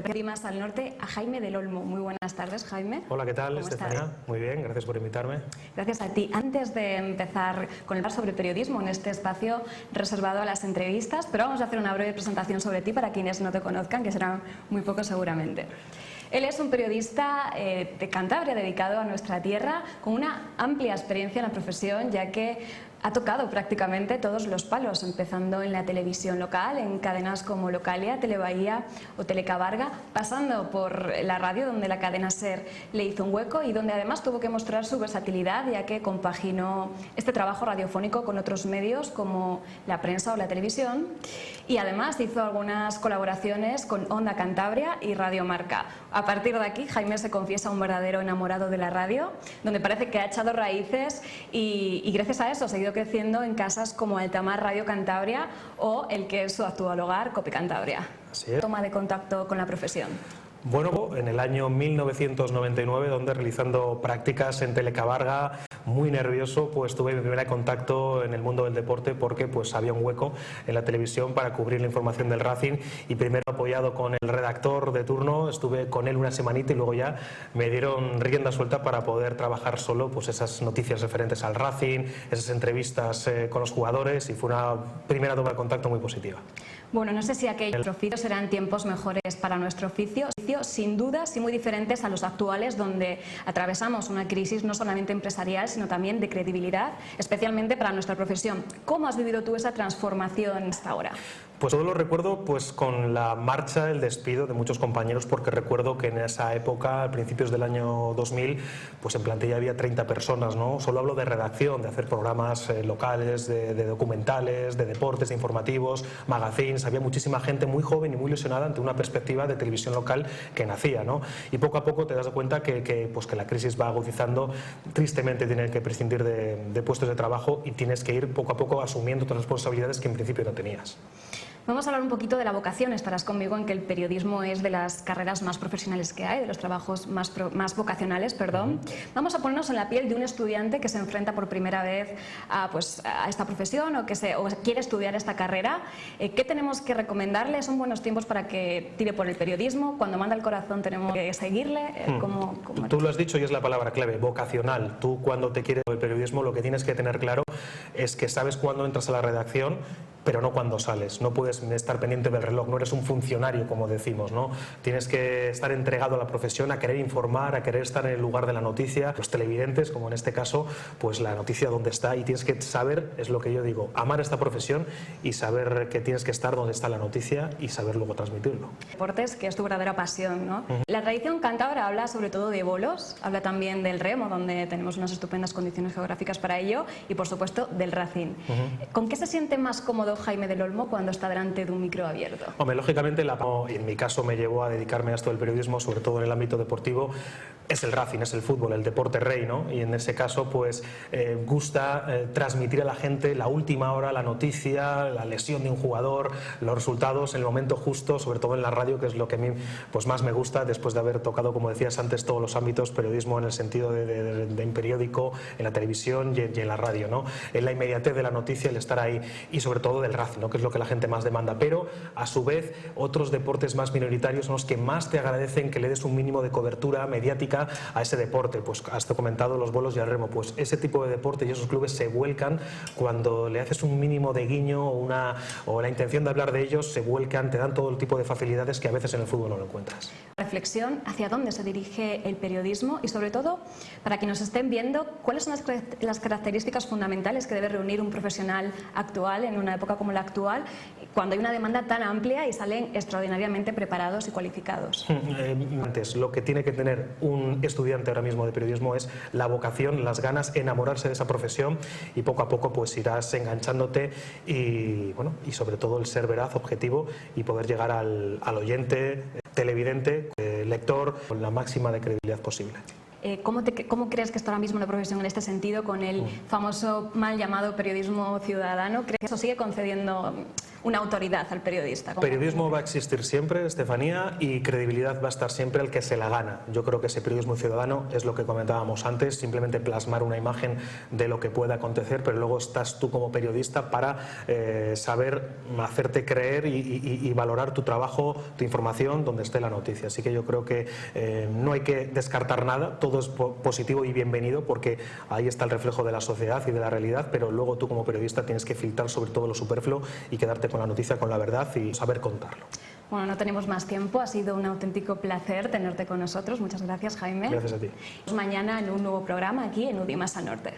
y más al norte, a Jaime del Olmo. Muy buenas tardes, Jaime. Hola, ¿qué tal, ¿Cómo Estefanía? estás? Muy bien, gracias por invitarme. Gracias a ti. Antes de empezar con el hablar sobre periodismo en este espacio reservado a las entrevistas, pero vamos a hacer una breve presentación sobre ti para quienes no te conozcan, que serán muy pocos seguramente. Él es un periodista de Cantabria dedicado a nuestra tierra, con una amplia experiencia en la profesión, ya que ha tocado prácticamente todos los palos, empezando en la televisión local, en cadenas como Localia, Telebahía o Telecabarga, pasando por la radio, donde la cadena SER le hizo un hueco y donde además tuvo que mostrar su versatilidad, ya que compaginó este trabajo radiofónico con otros medios como la prensa o la televisión, y además hizo algunas colaboraciones con Onda Cantabria y Radio Marca. A partir de aquí, Jaime se confiesa un verdadero enamorado de la radio, donde parece que ha echado raíces y gracias a eso ha seguido creciendo en casas como Altamar Radio Cantabria o el que es su actual hogar, Cope Cantabria. Así es. Toma de contacto con la profesión. Bueno, en el año 1999, donde realizando prácticas en Telecabarga, muy nervioso, pues tuve mi primer contacto en el mundo del deporte porque pues había un hueco en la televisión para cubrir la información del Racing y primero apoyado con el redactor de turno, estuve con él una semanita y luego ya me dieron rienda suelta para poder trabajar solo pues esas noticias referentes al Racing, esas entrevistas con los jugadores y fue una primera toma de contacto muy positiva. Bueno, no sé si aquellos oficios serán tiempos mejores para nuestro oficio, sin duda, sí muy diferentes a los actuales, donde atravesamos una crisis no solamente empresarial, sino también de credibilidad, especialmente para nuestra profesión. ¿Cómo has vivido tú esa transformación hasta ahora? Pues todo lo recuerdo pues con la marcha, el despido de muchos compañeros, porque recuerdo que en esa época, a principios del año 2000, pues en plantilla había 30 personas, ¿no? Solo hablo de redacción, de hacer programas locales, de documentales, de deportes, de informativos, magazines. Había muchísima gente muy joven y muy ilusionada ante una perspectiva de televisión local que nacía, ¿no? Y poco a poco te das cuenta que la crisis va agudizando. Tristemente tienes que prescindir de puestos de trabajo y tienes que ir poco a poco asumiendo otras responsabilidades que en principio no tenías. Vamos a hablar un poquito de la vocación. Estarás conmigo en que el periodismo es de las carreras más profesionales que hay, de los trabajos más vocacionales, perdón. Vamos a ponernos en la piel de un estudiante que se enfrenta por primera vez a esta profesión o quiere estudiar esta carrera. ¿Qué tenemos que recomendarle? ¿Son buenos tiempos para que tire por el periodismo? Cuando manda el corazón tenemos que seguirle. Tú lo has dicho y es la palabra clave, vocacional. Tú cuando te quieres el periodismo lo que tienes que tener claro es que sabes cuándo entras a la redacción, pero no cuando sales. No puedes estar pendiente del reloj, no eres un funcionario, como decimos, ¿no? Tienes que estar entregado a la profesión, a querer informar, a querer estar en el lugar de la noticia. Los televidentes, como en este caso, pues la noticia dónde está, y tienes que saber, es lo que yo digo, amar esta profesión y saber que tienes que estar donde está la noticia y saber luego transmitirlo. Deportes, que es tu verdadera pasión, ¿no? La tradición cántabra habla sobre todo de bolos, habla también del remo, donde tenemos unas estupendas condiciones geográficas para ello, y por supuesto del Racing. ¿Con qué se siente más cómodo Jaime del Olmo cuando está delante de un micro abierto? Hombre, lógicamente, en mi caso me llevó a dedicarme a esto del periodismo, sobre todo en el ámbito deportivo, es el Racing, es el fútbol, el deporte rey, ¿no? Y en ese caso, pues, gusta transmitir a la gente la última hora, la noticia, la lesión de un jugador, los resultados en el momento justo, sobre todo en la radio, que es lo que a mí pues, más me gusta, después de haber tocado, como decías antes, todos los ámbitos, periodismo en el sentido de un periódico, en la televisión y en la radio, ¿no? En la inmediatez de la noticia, el estar ahí, y sobre todo del Racing, ¿no? Que es lo que la gente más demanda, pero a su vez otros deportes más minoritarios son los que más te agradecen que le des un mínimo de cobertura mediática a ese deporte. Pues has comentado los bolos y el remo, pues ese tipo de deportes y esos clubes se vuelcan cuando le haces un mínimo de guiño o la intención de hablar de ellos, se vuelcan, te dan todo el tipo de facilidades que a veces en el fútbol no lo encuentras. Reflexión hacia dónde se dirige el periodismo y sobre todo, para que nos estén viendo, cuáles son las características fundamentales que debe reunir un profesional actual en una época como la actual, cuando hay una demanda tan amplia y salen extraordinariamente preparados y cualificados. Antes, lo que tiene que tener un estudiante ahora mismo de periodismo es la vocación, las ganas, enamorarse de esa profesión, y poco a poco pues irás enganchándote y, bueno, y sobre todo el ser veraz, objetivo, y poder llegar al oyente, televidente, lector, con la máxima de credibilidad posible. ¿Cómo crees que está ahora mismo la profesión en este sentido con el famoso mal llamado periodismo ciudadano? ¿Crees que eso sigue concediendo una autoridad al periodista. Periodismo va a existir siempre, Estefanía, y credibilidad va a estar siempre el que se la gana. Yo creo que ese periodismo ciudadano es lo que comentábamos antes, simplemente plasmar una imagen de lo que puede acontecer, pero luego estás tú como periodista para saber hacerte creer y valorar tu trabajo, tu información, donde esté la noticia. Así que yo creo que no hay que descartar nada, todo es positivo y bienvenido, porque ahí está el reflejo de la sociedad y de la realidad, pero luego tú como periodista tienes que filtrar sobre todo lo superfluo y quedarte con la noticia, con la verdad y saber contarlo. Bueno, no tenemos más tiempo, ha sido un auténtico placer tenerte con nosotros. Muchas gracias, Jaime. Gracias a ti. Mañana en un nuevo programa aquí en Udimasa Norte.